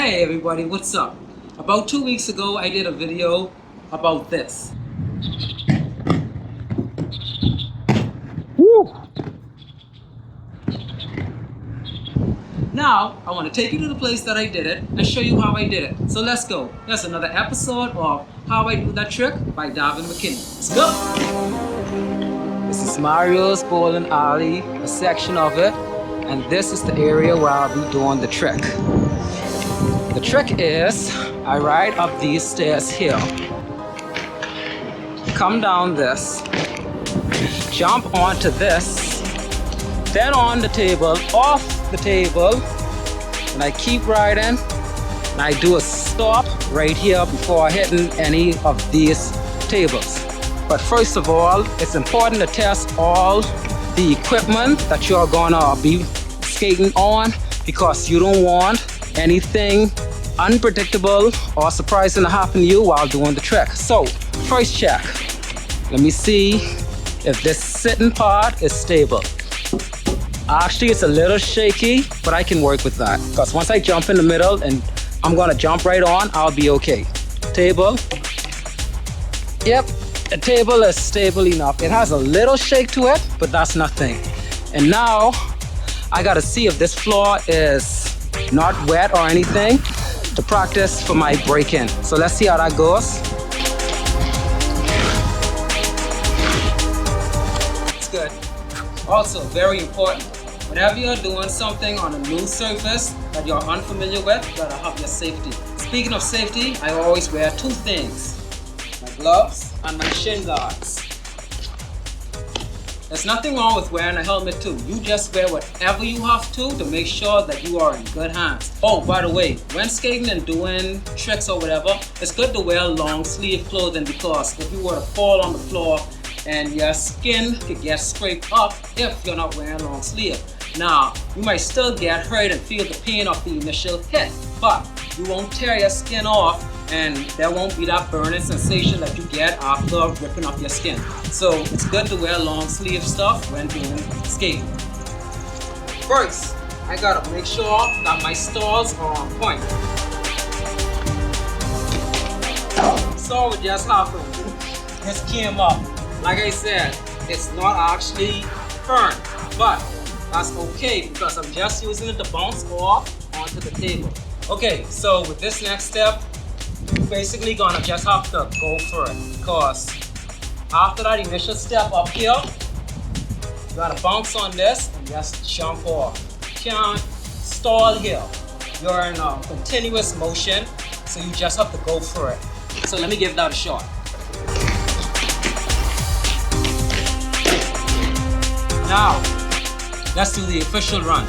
Hey everybody, what's up? About 2 weeks ago I did a video about this. Woo! Now I want to take you to the place that I did it and show you how I did it. So let's go. There's another episode of How I Do That Trick by Darvin Mckinney. Let's go! This is Mario's bowling alley, a section of it, and this is the area where I'll be doing the trick. The trick is, I ride up these stairs here, come down this, jump onto this, then on the table, off the table, and I keep riding, and I do a stop right here before hitting any of these tables. But first of all, it's important to test all the equipment that you're gonna be skating on, because you don't want anything unpredictable or surprising to happen to you while doing the trick. So, first check. Let me see if this sitting part is stable. Actually, it's a little shaky, but I can work with that, because once I jump in the middle and I'm gonna jump right on, I'll be okay. Table. Yep, the table is stable enough. It has a little shake to it, but that's nothing. And now, I gotta see if this floor is not wet or anything to practice for my break-in. So let's see how that goes. It's good. Also, very important, whenever you're doing something on a new surface that you're unfamiliar with, you gotta have your safety. Speaking of safety, I always wear two things: my gloves and my shin guards. There's nothing wrong with wearing a helmet too. You just wear whatever you have to make sure that you are in good hands. Oh, by the way, when skating and doing tricks or whatever, it's good to wear long sleeve clothing, because if you were to fall on the floor and your skin could get scraped up if you're not wearing long sleeve. Now, you might still get hurt and feel the pain of the initial hit, but you won't tear your skin off, and there won't be that burning sensation that you get after ripping up your skin. So it's good to wear long sleeve stuff when doing skating. First, I gotta make sure that my stalls are on point. So what just happened, this came up. Like I said, it's not actually firm, but that's okay, because I'm just using it to bounce off onto the table. Okay, so with this next step, you're basically gonna just have to go for it, because after that initial step up here, you gotta bounce on this and just jump off. You can't stall here. You're in a continuous motion, so you just have to go for it. So let me give that a shot. Now, let's do the official run.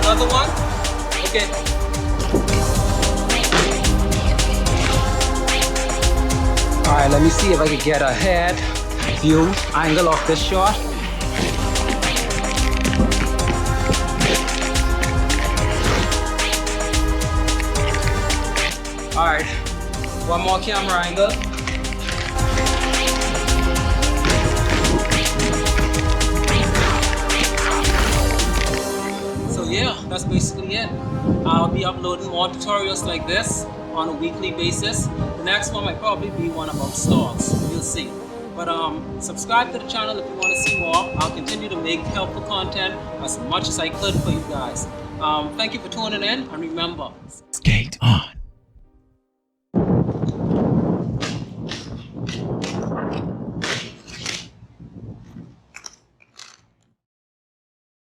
Another one? Okay. Alright, let me see if I can get a head view angle of this shot. Alright, one more camera angle. Yeah, that's basically it. I'll be uploading more tutorials like this on a weekly basis. The next one might probably be one about stalls. You'll see. But subscribe to the channel if you want to see more. I'll continue to make helpful content as much as I could for you guys. Thank you for tuning in, and remember, skate on.